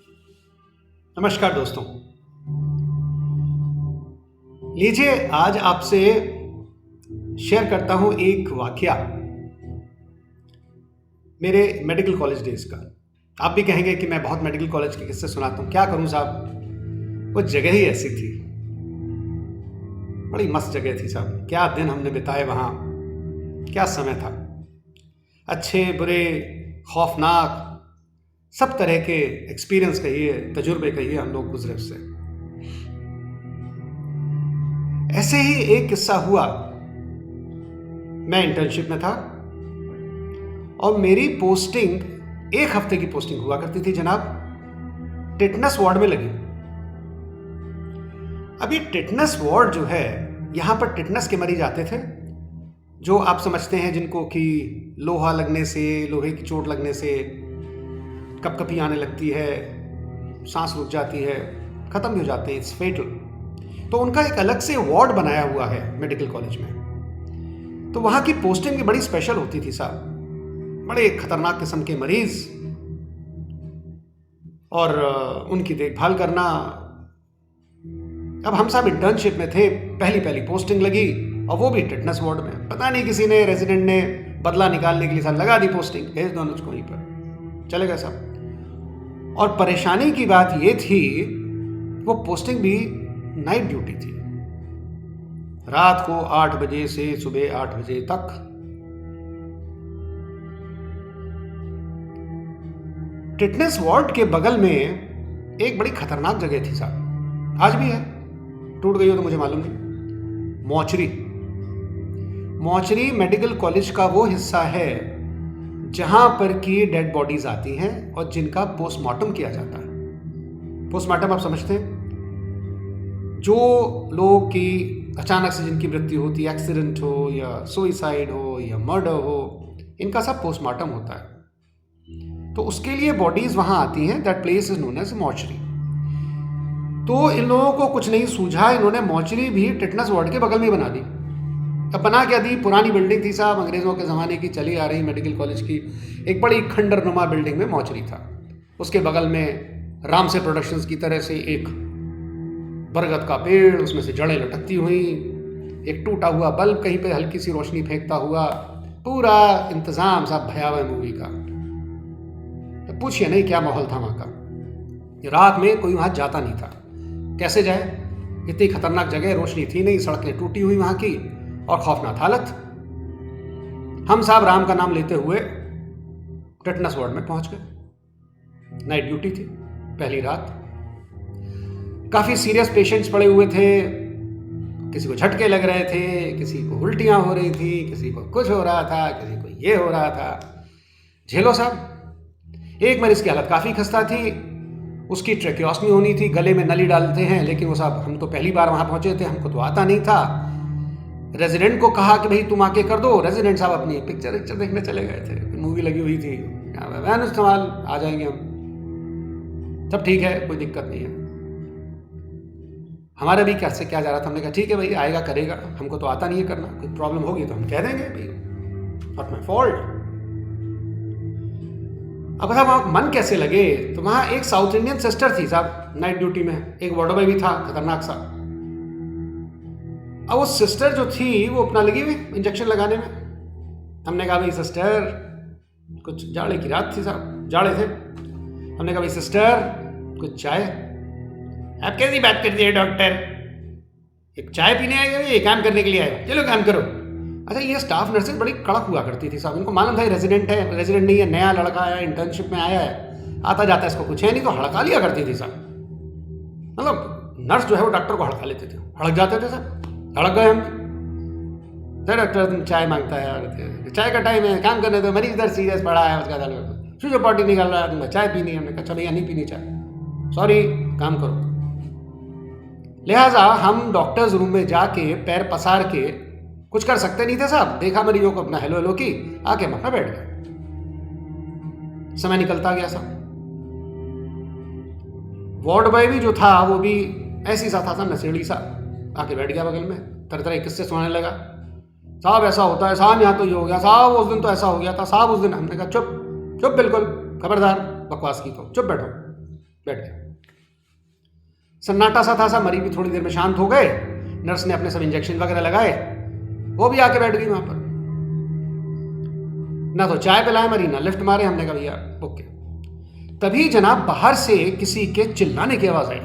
नमस्कार दोस्तों। लीजिए आज आपसे शेयर करता हूं एक वाकया मेरे मेडिकल कॉलेज डेज का। आप भी कहेंगे कि मैं बहुत मेडिकल कॉलेज के किस्से सुनाता हूं। क्या करूं साहब, वो जगह ही ऐसी थी। बड़ी मस्त जगह थी साहब। क्या दिन हमने बिताए वहां, क्या समय था। अच्छे बुरे खौफनाक सब तरह के एक्सपीरियंस कहिए, तजुर्बे कहिए, हम लोग गुजरे उससे। ऐसे ही एक किस्सा हुआ। मैं इंटर्नशिप में था और मेरी पोस्टिंग 1 हफ्ते की पोस्टिंग हुआ करती थी जनाब, टिटनस वार्ड में लगी। अब ये टिटनस वार्ड जो है, यहां पर टिटनस के मरीज आते थे जो आप समझते हैं, जिनको कि लोहा लगने से, लोहे की चोट लगने से कपकपी आने लगती है, सांस रुक जाती है, खत्म भी हो जाते हैं, इट्स फेटल। तो उनका एक अलग से वार्ड बनाया हुआ है मेडिकल कॉलेज में। तो वहां की पोस्टिंग भी बड़ी स्पेशल होती थी साहब। बड़े खतरनाक किस्म के मरीज और उनकी देखभाल करना। अब हम साहब इंटर्नशिप में थे, पहली पोस्टिंग लगी और वो भी टिटनस वार्ड में। पता नहीं किसी ने, रेजिडेंट ने बदला निकालने के लिए साहब लगा दी पोस्टिंग, भेज दो मुझको वहीं पर, चले गए साहब। और परेशानी की बात ये थी, वो पोस्टिंग भी नाइट ड्यूटी थी, रात को 8 बजे से सुबह 8 बजे तक। टिटनेस वार्ड के बगल में एक बड़ी खतरनाक जगह थी साहब, आज भी है, टूट गई हो तो मुझे मालूम नहीं। मॉर्चरी मेडिकल कॉलेज का वो हिस्सा है जहां पर की डेड बॉडीज आती हैं और जिनका पोस्टमार्टम किया जाता है। पोस्टमार्टम आप समझते हैं, जो लोग की अचानक से जिनकी मृत्यु होती है, एक्सीडेंट हो या सुइसाइड हो या मर्डर हो, इनका सब पोस्टमार्टम होता है। तो उसके लिए बॉडीज वहां आती हैं। That place is known as mortuary. तो इन लोगों को कुछ नहीं सूझा, इन्होंने मॉर्चरी भी टिटनस वार्ड के बगल में बना दी। अब बना क्या दी, पुरानी बिल्डिंग थी साहब, अंग्रेजों के ज़माने की चली आ रही मेडिकल कॉलेज की एक बड़ी खंडरनुमा बिल्डिंग में मॉर्चरी था। उसके बगल में राम से प्रोडक्शंस की तरह से एक बरगद का पेड़, उसमें से जड़ें लटकती हुई, एक टूटा हुआ बल्ब कहीं पे हल्की सी रोशनी फेंकता हुआ, पूरा इंतजाम साहब भयावह मूवी का। तो पूछिए नहीं क्या माहौल था वहाँ का। रात में कोई वहाँ जाता नहीं था, कैसे जाए, इतनी खतरनाक जगह, रोशनी थी नहीं, सड़कें टूटी हुई वहाँ की और खौफनाक हालत। हम साहब राम का नाम लेते हुए टिटनस वार्ड में पहुंच गए। नाइट ड्यूटी थी, पहली रात। काफी सीरियस पेशेंट्स पड़े हुए थे, किसी को झटके लग रहे थे, किसी को उल्टियां हो रही थी, किसी को कुछ हो रहा था, किसी को ये हो रहा था। झेलो साहब। एक मरीज की हालत काफी खस्ता थी, उसकी ट्रेकियोस्मी होनी थी, गले में नली डालते हैं, लेकिन वो साहब, हम तो पहली बार वहां पहुंचे थे, हमको तो आता नहीं था। रेजिडेंट को कहा कि भाई तुम आके कर दो। रेजिडेंट साहब अपनी पिक्चर देखने चले गए थे, मूवी लगी हुई थी, वैन इस्तेमाल, आ जाएंगे हम, सब ठीक है, कोई दिक्कत नहीं है। हमारा भी कैसे क्या जा रहा था, हमने कहा ठीक है भाई, आएगा करेगा, हमको तो आता नहीं है करना, कोई प्रॉब्लम होगी तो हम कह देंगे भाई, नॉट माई फॉल्ट। अब साहब मन कैसे लगे, तो वहां एक साउथ इंडियन सिस्टर थी साहब नाइट ड्यूटी में, एक वार्ड बॉय भी था खतरनाक सा। अब वो सिस्टर जो थी वो अपना लगी हुई इंजेक्शन लगाने में। हमने कहा भाई सिस्टर, कुछ जाड़े की रात थी साहब, जाड़े थे, हमने कहा भाई सिस्टर कुछ चाय। आप कैसी बात करती है डॉक्टर, एक चाय पीने आए ये काम करने के लिए आए, चलो काम करो। अच्छा, ये स्टाफ नर्सेज बड़ी कड़क हुआ करती थी साहब, इनको मालूम था रेजिडेंट है, रेजिडेंट नहीं है, नया लड़का आया, इंटर्नशिप में आया है, आता जाता है, इसको कुछ है नहीं, तो हड़का लिया करती थी साहब। मतलब नर्स जो है वो डॉक्टर को हड़का लेते थे, हड़क जाते थे साहब, हड़क गए हम। सर डॉक्टर तुम चाय मांगता है, चाय का टाइम है, काम करने दो, मरीज इधर सीरियस पड़ा है, उसका स्विच पॉटी निकल रहा है, तुमने चाय पीनी है। हमने कहा अच्छा भैया नहीं पीनी चाय, सॉरी काम करो। लिहाजा हम डॉक्टर्स रूम में जाके पैर पसार के कुछ कर सकते नहीं थे साहब। देखा मरीजों को, अपना हेलो हेलो की, आके हम अपना बैठ गए। समय निकलता गया साहब। वार्ड बॉय भी जो था वो भी ऐसी सा था, नशेड़ी सा, आके बैठ गया बगल में, तरह तरह किस्से सुनाने लगा। साहब ऐसा होता है, साहब यहाँ तो ये हो गया, साहब उस दिन तो ऐसा हो गया था, साहब उस दिन। हमने कहा चुप चुप, बिल्कुल खबरदार, बकवास की तो चुप बैठो। बैठ गया। सन्नाटा सा था, मरीज भी थोड़ी देर में शांत हो गए। नर्स ने अपने सब इंजेक्शन वगैरह लगाए, वो भी आके बैठ गई वहां पर। ना तो चाय पिलाए मरी, ना लिफ्ट मारे। हमने कहा भैया ओके। तभी जनाब बाहर से किसी के चिल्लाने की आवाज आई,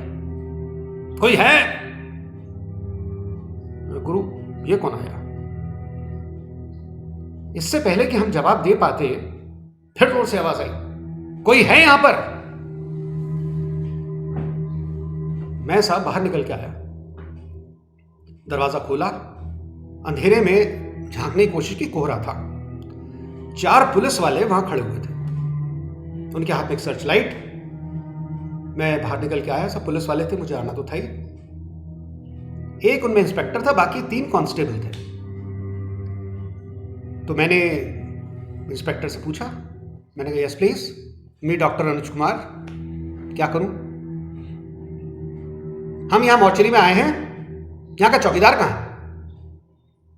कोई है? गुरु ये कौन आया? इससे पहले कि हम जवाब दे पाते फिर जोर से आवाज आई, कोई है यहां पर? मैं साहब बाहर निकल के आया, दरवाजा खोला, अंधेरे में झांकने की कोशिश की, कोहरा था। 4 पुलिस वाले वहां खड़े हुए थे, उनके हाथ में एक सर्च लाइट। मैं बाहर निकल के आया, सब पुलिस वाले थे, मुझे आना तो था ही। एक उनमें इंस्पेक्टर था, बाकी 3 कांस्टेबल थे। तो मैंने इंस्पेक्टर से पूछा, मैंने कहा यस प्लीज, मैं डॉक्टर अनुज कुमार, क्या करूं? हम यहां मॉर्चरी में आए हैं, यहां का चौकीदार कहां है?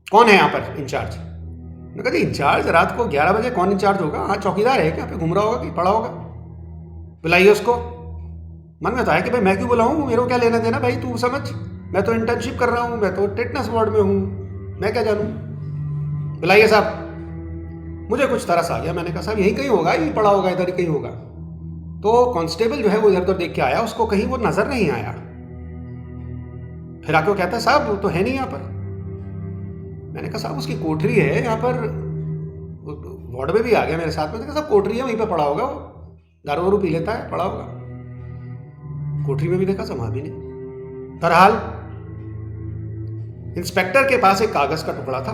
कौन है यहां पर इंचार्ज? मैंने कहा इंचार्ज रात को 11 बजे कौन इंचार्ज होगा? हाँ चौकीदार है, क्या पे घूम रहा होगा कि पड़ा होगा, बुलाइए उसको। मन में तो है कि भाई मैं क्यों बुलाऊं, मेरे को क्या लेना देना भाई, तू समझ, मैं तो इंटर्नशिप कर रहा हूं, मैं तो टेटनस वार्ड में हूं, मैं क्या जानूं, बुलाइए साहब। मुझे कुछ तरस आ गया, मैंने कहा साहब यहीं कहीं होगा, यहीं पड़ा होगा, इधर ही कहीं होगा। तो कांस्टेबल जो है वो इधर उधर देख के आया, उसको कहीं वो नजर नहीं आया। फिर आके वो कहता है साहब वो तो है नहीं यहाँ पर। मैंने कहा साहब उसकी कोठरी है यहाँ पर, वार्ड में भी आ गया मेरे साथ में, तो साहब कोठरी है वहीं पे पड़ा होगा, वो दारू वारू पी लेता है, पड़ा होगा। कोठरी में भी देखा, समा भी नहीं। बहरहाल इंस्पेक्टर के पास एक कागज का टुकड़ा था,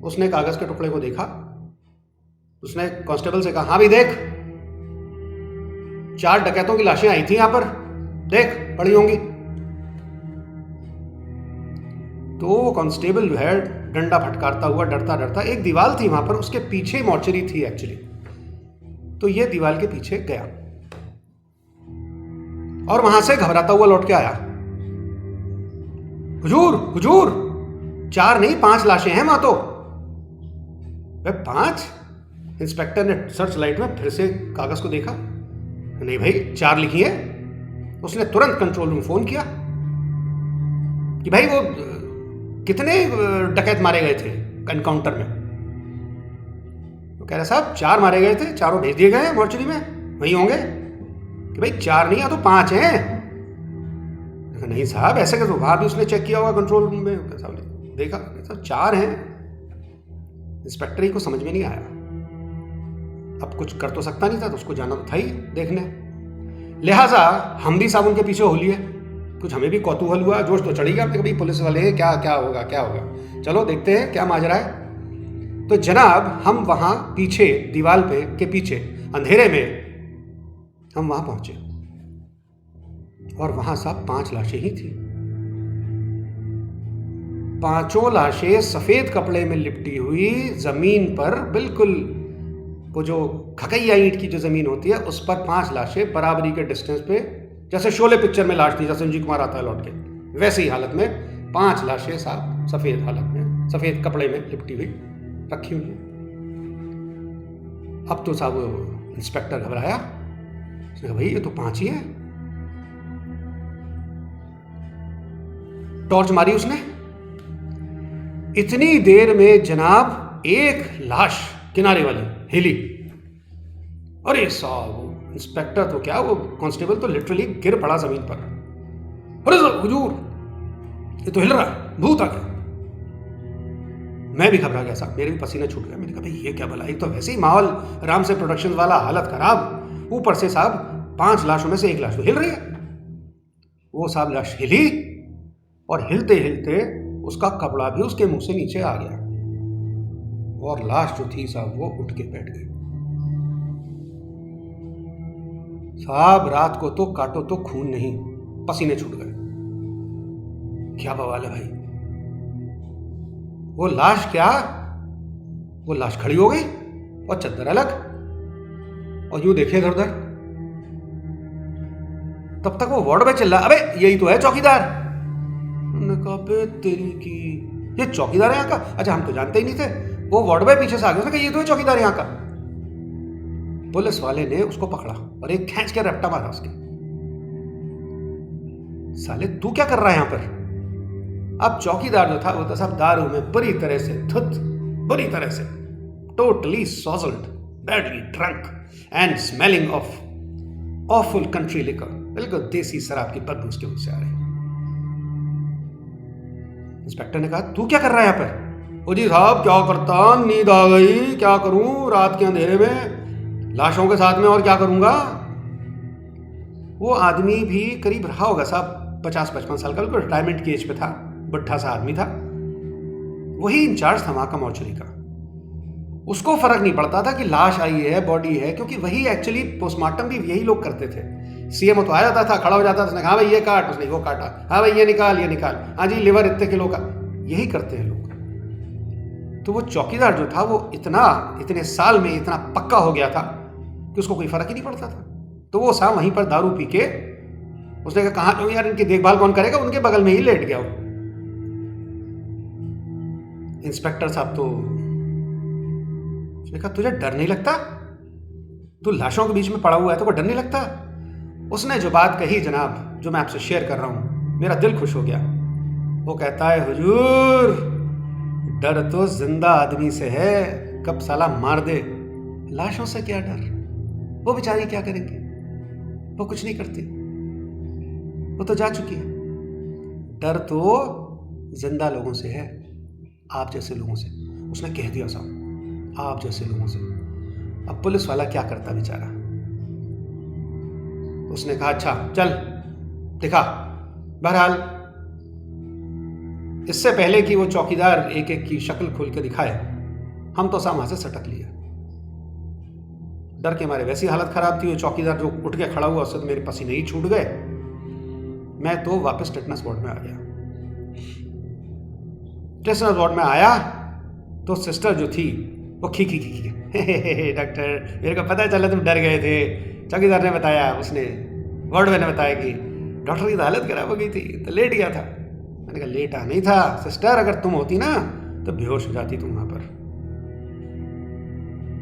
उसने कागज के टुकड़े को देखा, उसने कांस्टेबल से कहा हाँ भी देख, 4 डकैतों की लाशें आई थी यहां पर, देख पड़ी होंगी। तो वो कांस्टेबल जो है डंडा फटकारता हुआ डरता डरता, एक दीवार थी वहां पर, उसके पीछे मॉर्चरी थी एक्चुअली, तो ये दीवार के पीछे गया और वहां से घबराता हुआ लौट के आया, हुजूर हुजूर 4 नहीं 5 लाशें हैं वहां तो। 5? इंस्पेक्टर ने सर्च लाइट में फिर से कागज को देखा, नहीं भाई 4 लिखी है। उसने तुरंत कंट्रोल रूम फोन किया कि भाई वो कितने डकैत मारे गए थे एनकाउंटर में? तो कह रहा साहब 4 मारे गए थे, 4 भेज दिए गए मॉर्चरी में, वही होंगे। कि भाई 4 नहीं, या तो 5 हैं। नहीं साहब ऐसे कैसे, वहां भी उसने चेक किया होगा कंट्रोल रूम में, साहब देखा साहब 4 हैं। इंस्पेक्टर ही को समझ में नहीं आया, अब कुछ कर तो सकता नहीं था, तो उसको जाना तो था ही देखने, लिहाजा हम भी साहब उनके पीछे हो लिए। कुछ हमें भी कौतूहल हुआ, जोश तो चढ़ी गया, अपने कभी पुलिस वाले हैं, क्या क्या होगा क्या होगा, चलो देखते हैं क्या माजरा है। तो जनाब हम वहां पीछे दीवार पे के पीछे अंधेरे में हम वहां पहुंचे और वहां साहब 5 लाशें ही थी। 5 लाशें सफेद कपड़े में लिपटी हुई जमीन पर, बिल्कुल वो जो खकैया ईंट की जो जमीन होती है उस पर 5 लाशें बराबरी के डिस्टेंस पे, जैसे शोले पिक्चर में लाश थी, जैसे संजीव कुमार आता है लौट के, वैसे ही हालत में 5 लाशें साहब सफेद हालत में, सफेद कपड़े में लिपटी हुई रखी हुई है। अब तो साहब इंस्पेक्टर घबराया, उसने कहा भाई ये तो 5 ही है। टॉर्च मारी उसने, इतनी देर में जनाब एक लाश किनारे वाली हिली। अरे साहब इंस्पेक्टर तो क्या, वो कांस्टेबल तो लिटरली गिर पड़ा जमीन पर। अरे हुजूर ये तो हिल रहा है, भूत आ गया। मैं भी घबरा गया साहब, मेरे भी पसीना छूट गया। मैंने कहा भाई ये क्या भला, एक तो वैसे ही माहौल राम से प्रोडक्शन वाला, हालत खराब, ऊपर से साहब 5 लाशों में से एक लाश तो हिल रही है। वो साहब लाश हिली और हिलते हिलते उसका कपड़ा भी उसके मुंह से नीचे आ गया और लाश जो थी साहब वो उठ के बैठ गई। साहब रात को तो काटो तो खून नहीं, पसीने छूट गए। क्या बवाल है भाई, वो लाश क्या, वो लाश खड़ी हो गई और चद्दर अलग, और यूं देखे इधर उधर। तब तक वो वार्ड में चिल्ला, अबे यही तो है चौकीदार। उन्होंने कहा बे तेरी की, ये चौकीदार है यहाँ का? अच्छा हम तो जानते ही नहीं थे। वो वार्ड में पीछे से आ गया, उसने कहा ये तो है चौकीदार यहाँ का। पुलिस वाले ने उसको पकड़ा और एक खींच के रट्टा मारा उसके, साले तू क्या कर रहा है यहां पर? अब चौकीदार जो था वो तो सब दारू में बुरी तरह से बुरी तरह से totally sozzled, badly drunk and smelling of awful country liquor, बिल्कुल देसी शराब की बदबू उसके मुंह से आ रही। इंस्पेक्टर ने कहा तू क्या कर रहा है यहां पर? ओ जी साहब क्या करता, नींद आ गई, क्या करूं रात के अंधेरे में, लाशों के साथ में और क्या करूंगा। वो आदमी भी करीब रहा होगा साहब 50-55 साल का, बिल्कुल रिटायरमेंट की एज पे था, बुढ़ा सा आदमी था। वही इंचार्ज था वहां का मॉर्चरी का। उसको फर्क नहीं पड़ता था कि लाश आई है, बॉडी है, क्योंकि वही एक्चुअली पोस्टमार्टम भी यही लोग करते थे। सीएम तो आ जाता था, खड़ा हो जाता था, उसने कहा हाँ भाई ये काट, उसने वो काटा, हाँ भाई ये निकाल, हाँ जी लिवर इतने किलो का, यही करते हैं लोग। तो वो चौकीदार जो था वो इतने साल में इतना पक्का हो गया था कि उसको कोई फर्क ही नहीं पड़ता था। तो वो साहब वहीं पर दारू पी के उसने कहा कहाँ यार इनकी देखभाल कौन करेगा, उनके बगल में ही लेट गया वो। इंस्पेक्टर साहब तो उसने कहा तुझे डर नहीं लगता, तू लाशों के बीच में पड़ा हुआ है तो डर नहीं लगता? उसने जो बात कही जनाब, जो मैं आपसे शेयर कर रहा हूं, मेरा दिल खुश हो गया। वो कहता है हुजूर डर तो जिंदा आदमी से है, कब साला मार दे, लाशों से क्या डर, वो बेचारी क्या करेंगे, वो कुछ नहीं करती, वो तो जा चुकी है। डर तो जिंदा लोगों से है, आप जैसे लोगों से। उसने कह दिया साहब, आप जैसे लोगों से। अब पुलिस वाला क्या करता बेचारा। उसने कहा अच्छा चल दिखा। बहरहाल इससे पहले कि वो चौकीदार एक एक की शक्ल खोल के दिखाए, हम तो सामने से सटक लिया। डर के मारे वैसी हालत खराब थी, वो चौकीदार जो उठ के खड़ा हुआ उससे तो मेरे पसीने ही छूट गए। मैं तो वापस टेटनस वार्ड में आ गया। टेटनस वार्ड में आया तो सिस्टर जो थी वो खी डॉक्टर मेरे को पता चला तुम डर गए थे, चौकीदार ने बताया, उसने वार्ड में ने बताया कि डॉक्टर की तो हालत खराब हो गई थी तो लेट गया था। मैंने कहा लेटा नहीं था सिस्टर, अगर तुम होती ना तो बेहोश हो जाती तुम वहां पर।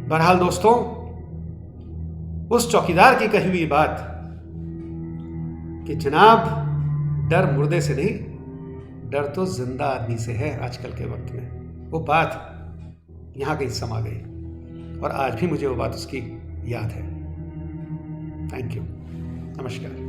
बहरहाल दोस्तों, उस चौकीदार की कही हुई बात कि जनाब डर मुर्दे से नहीं, डर तो जिंदा आदमी से है आजकल के वक्त में, वो बात यहां कहीं समा गई और आज भी मुझे वो बात उसकी याद है। थैंक यू, नमस्कार।